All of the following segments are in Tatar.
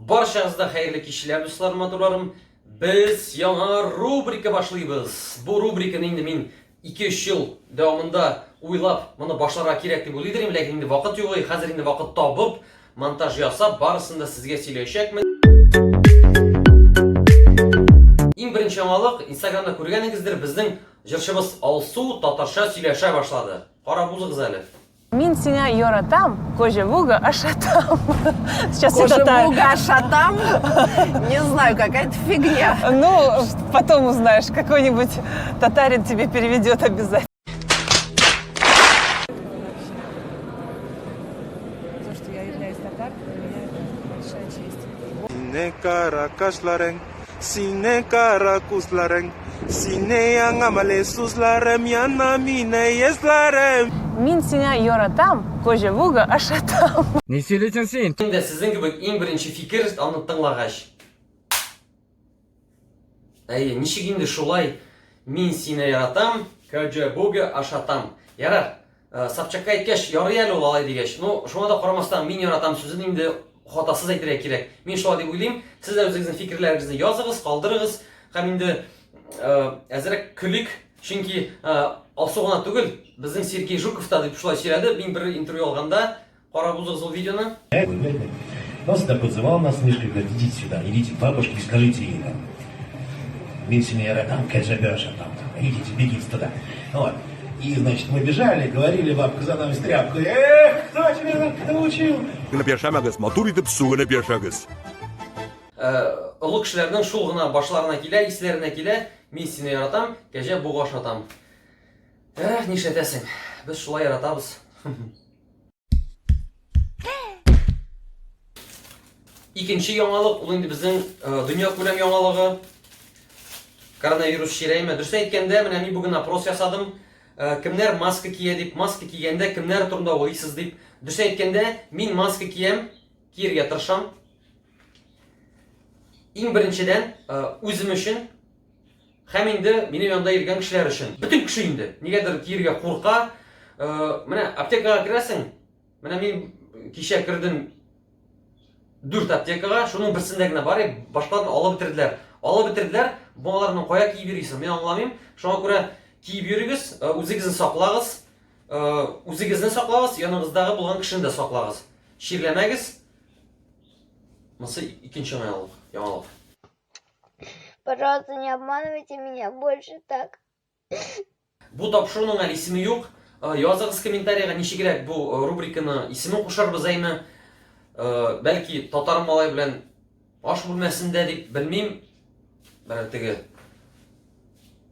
Barşаңызda xayrli kişiler dostlarım, atırlarım. Biz yana rubrika başlayız. Bu rubrikani endi men 2-3 yıl davomida o'ylab mana boshlara kerak deb o'ylaydim, lekin endi vaqt yo'q. Hozir endi vaqt topib, montaj yasab, barisini da sizga söyleyecekman. Eng birinchi yangilik, Instagramda ko'rganingizdir, bizning jirshimiz Alsu Tatarcha сөйләшә boshladi. Qarab o'zingizlar. Мен сеня yoratam, кожа буга ашатам. Сейчас Кожа это буга ашатам? Не знаю, какая-то фигня. Ну, потом узнаешь, какой-нибудь татарин тебе переведет обязательно. То, что я являюсь татаркой, для меня это большая честь. Sine karakaslareng, sine karakuslareng, sine yangamale suslarem, yanamine yeslarem. Мен сеня yoratam, кожа буга ашатам. Ne söyleyeceksin sen? Endi sizning gibi eng birinchi fikr аны тыңлагач. Ничек инде шулай? Мин сине яратам, кәҗә буга ашатам. Ярар. Сапчакка әйткәч, ярый әле ул алай дигәч. Ну, шуңа да карамастан мин яратам сүзен инде хатасыз әйтергә кирәк. Мин шулай дип уйлыйм. Сез дә үзегезнең фикерләрегезне языгыз, калдырыгыз. Һәм инде әзрәк көлик, чөнки Алсу гына түгел, безнең Сергей Жуков та дип шулай сөйләде. Мин бер интервью алганда, карап узыгыз ул видеоны. Он всегда подзывал нас несколько, идите сюда, идите к бабушке и скажите ей там. Минсиньера там, Каджабеша там, идите, бегите туда. Вот. И, значит, мы бежали, говорили, бабка за нами с тряпкой. Эх, кто тебя так научил? Напешамагыз, матур итеп сугы напешагыз. Олы кешеләрнең шул гына башларына килә, исләренә килә. Мин сине яратам, кәҗә буга ашатам. Нишләтәсең? Без шулай яратабыз. Икенче яңалык, ул инде безнең дөнья күләм яңалыгы. Коронавирус чирәйме? Дөрес әйткәндә, менә мин бүген опрос ясадым. Кемнәр маска кия дип, маска кигәндә кемнәр турында уйлыйсыз дип. Дөрес әйткәндә, мин маска киям, киергә тырышам. Иң беренчедән, үзем өчен һәм инде минем янда йөргән кешеләр өчен. Бөтен кеше инде нигәдер киергә курка. Менә аптекага керәсең. Менә мин кичә кердем 4 аптекага, шуның берсендә генә бар, башкаларын алып бетерделәр. Алып бетерделәр, буаларны кая киеп йөрисең? Мин аңламыйм. Шуңа күрә киеп йөрегез, үзегезне саклагыз. Үзегезне саклагыз, яныгыздагы булган кешене дә саклагыз. Ширләмәгез. Монысы икенче яңалык. Пожалуйста, не обманывайте меня больше так. Бу тапшыруның әле исеме юк. Языгыз комментарийга ничегрәк бу рубриканы исемен кушарбыз әйме? Бәлки татар малай белән аш бүлмәсендә дип белмим. Бер теге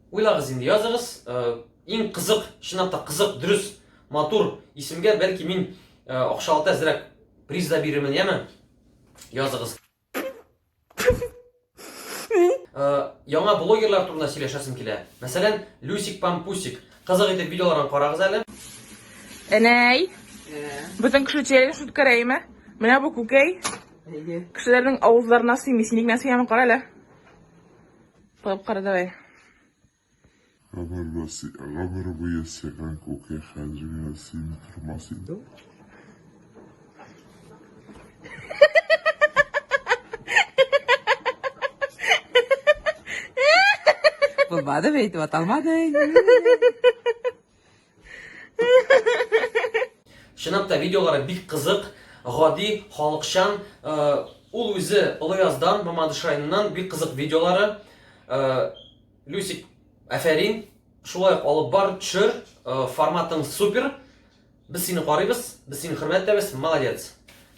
уйлагыз инде, языгыз. Иң кызык, чынлап та кызык, дөрес, матур исемгә бәлки мин акчалата әзрәк приз да бирермен, яме? Языгыз. Яңа блогерлар турында сөйләшәсем килә. Мәсәлән, Люсик Пампусик. Кызык итеп видеоларын карагыз әле. Эней. Бүтән кеше тирәле шутка рәйме? Менә бу күкәй. Кешеләрнең авызларына сыймый, синең нәрсә ямы кара әле. Тап кара давай. Агар бу ясаган күкәй хәзер ясыймы тормасы. Булмады бит, аталмады. Чынлап та видеолары бик кызык, гади, халыкчан. Ул үзе Олы Яздан, Мамадыш районыннан бик кызык видеолары. Люсик, афәрин, шулай алып бар, төшер, форматың супер. Без сине карыйбыз, без сине хөрмәтләбез, молодец.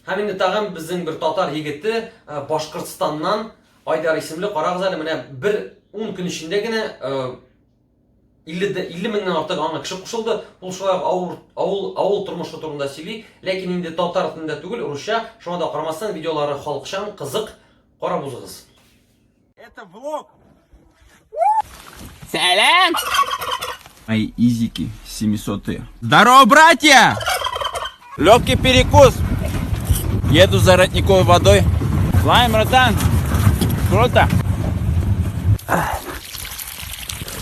Һәм инде тагын безнең бер татар егете Башкортстаннан Айдар исемле, карагыз әле, менә бер 10 көн эчендә генә 50 меңнән артык аңа кеше кушылды. Ул шулай авыл тормышы турында сөйли, ләкин инде татар телендә түгел, русча. Шуңа да карамастан видеолары халыкчан, кызык, карап узыгыз. Это влог. Салям! Мои изики 700-е. Здорово, братья! Легкий перекус. Еду за родниковой водой. Лайм, братан. Круто.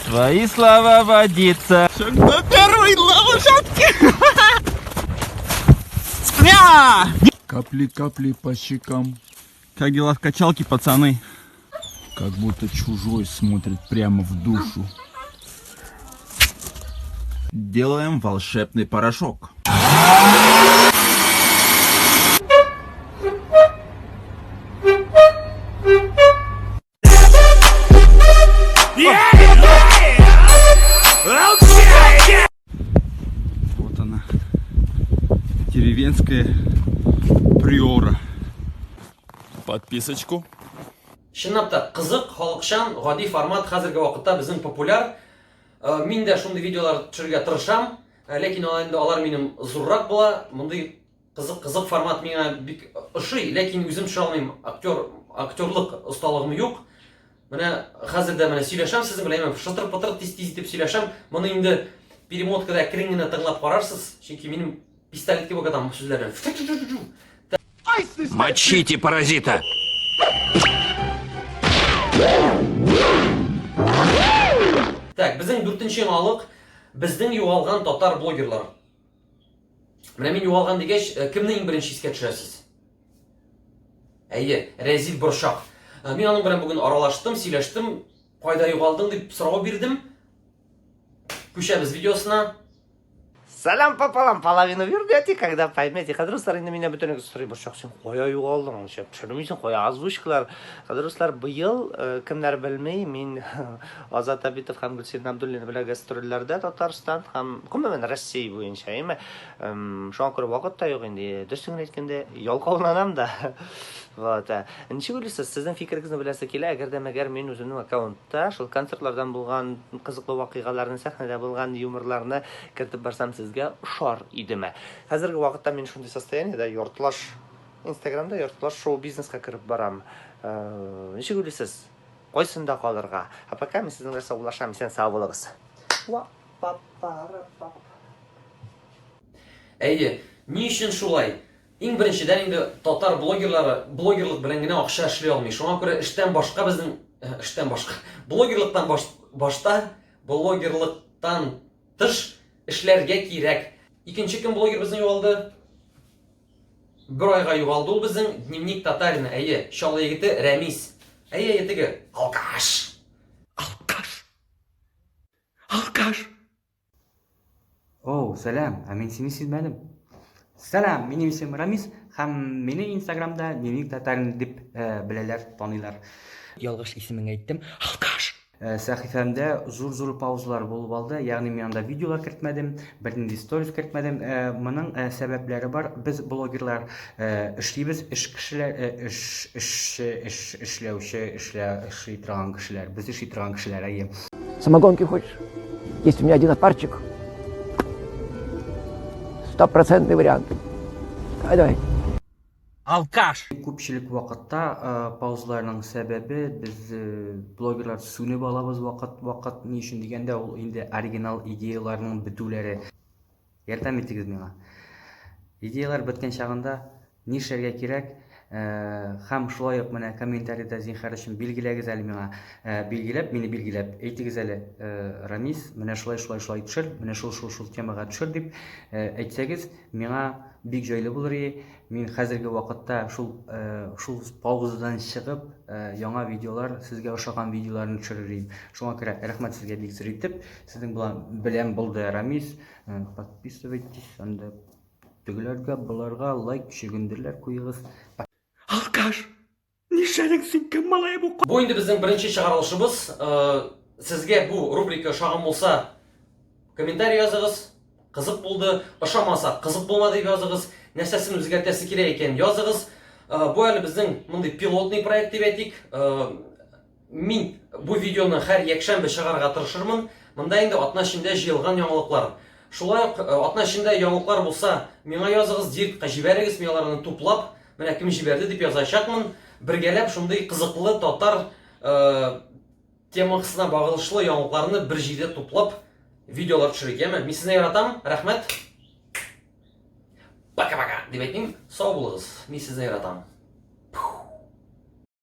Твои слова водится. Шаг на первой ловушке. Капли-капли по щекам, Как дела в качалке, пацаны? Как будто чужой смотрит прямо в душу. Делаем волшебный порошок. Вот она, деревенская приора. Подписочку. Шыннап та қызық, халықшан, ғади формат қазіргі вақытта біздің популяр. Мен де шундай видеолар түсіруге тырышам, лекин алар менің зуррак бола. Мұндай қызық формат меңа бик ошый, лекин өзім түшіре алмайм, актерлық ұсталығым жоқ. Менә хәзердә менә сөйләшәм, сезнең белән шытыр-пытыр тиз-тиз итеп сөйләшәм. Моны инде перемоткада кирингенә тыңлап карарсыз, чөнки минем пистолетка бу кадам сүзләрем. Мочите паразита! Так, безнең 4нче яңалык, безнең югалган татар блогерлары. Менә мин югалган дигәч, кемне иң беренче искә төшерәсез? Әйе, Рәзил Боршак. Мин аның белән бүген аралаштым, сөйләштем, кайда югалдың дип сорау бирдем. Күчәбез видеосына. Салам пополам, половину вернете, когда поймете. Кадрлар инде меня бүтәнәге сорый башаксың. Кая югалдың, анча төшермисең, кая озвучкалар. Кадрлар быел кемнәр белмәй, мин Азат Абитов һәм Гөлсин Абдуллина белән гастрольләрдә Татарстан һәм гомумән Россия буенча, әйме. Шуңа күрә вакыт та юк инде. Дөресен әйткәндә, ялкауланам да. Вот. Ничек уйлыйсыз, сезнең фикерегезне беләсе килә, әгәр дә мәгәр мин үземнең аккаунтта шул концертлардан булган кызыклы вакыйгаларны, сәхнәдә булган юморларны кертеп барсам сезгә ошар идеме? Хәзерге вакытта мин шундый состояниедә йортлаш Инстаграмда йортлаш шоу-бизнеска кереп барам. Ничек уйлыйсыз, кайсында калырга? Пока мин сезнең белән саулашам, сен сау булыгыз. Әйе, ни өчен шулай? Иң беренчедән инде татар блогерлык белән генә акча эшли алмый. Шуңа күрә блогерлыктан тыш эшләргә кирәк. Икенче кем блогер безнең югалды? Бер айга югалды ул безнең Дневник Татарина. Әйе, чала егете Рәмис. Әйе, теге алкаш. О, сәлам, мин сине сизмәдем. Сәлам, минем исемем Рамис һәм мине Инстаграмда Дневник Татарин дип беләләр, таныйлар. Ялгыш исемен әйттем. Алкаш. Сәхифәмдә зур паузалар булып алды, ягъни мин анда видеолар кертмәдем, бернинди сторис кертмәдем. Моның сәбәпләре бар. Biz блогерлар эшлибез, эшли торган кешеләр. Без эшли торган кешеләр, әйе. Самогонки хочешь? Есть у меня один апарчик. 100% вариант. Давай. Алкаш. Күпчелек вакытта паузаларның сәбәбе без блогерлар сүнеп алабыз вакыт ни өчен дигәндә ул инде оригинал идеяларның бетүләре. Ярдәм итегез миңа. Идеялар беткән чагында ни эшләргә кирәк? Һәм шулай ук менә комментариядә зинһар өчен билгеләгез әле миңа. Мине билгеләп әйтегез әле, Рамис, менә шулай төшер, менә шул темага төшер дип әйтсәгез, миңа бик җайлы булыр. Мин хәзерге вакытта шул паузадан чыгып, яңа видеолар, сезгә ошаган видеоларны төшерим. Шуңа күрә рәхмәт сезгә бик зур итеп. Сезнең белән булды Рамис. Подписывайтесь, анда тегеләргә, буларга лайк, чигендерләр куегыз. Алкаш! Нишләдең син, кем малай бу? Бу инде безнең беренче чыгарылышыбыз. Сезгә бу рубрика ошаган булса, комментарий языгыз. Кызык булды, ошамаса, кызык булмады дип языгыз. Нәрсәсен үзгәртәсе кирәк икән языгыз. Бу әле безнең мондый пилотный проект дип әйтик. Мин бу видеоны һәр якшәмбе чыгарга тырышырмын. Монда инде атна эчендә җыелган яңалыклар. Шулай ук атна эчендә яңалыклар булса, миңа языгыз, директка җибәрегез, мин аларны туплап, менә кем җибәрде дип язачакмын. Бергәләп шундый кызыклы татар темасына багылышлы яңалыкларны бер җирдә туплап видеолар төшерергә. Мин сезне яратам. Рәхмәт. Пока-пока. Дип әйтим, сау булыгыз. Мин сезне яратам.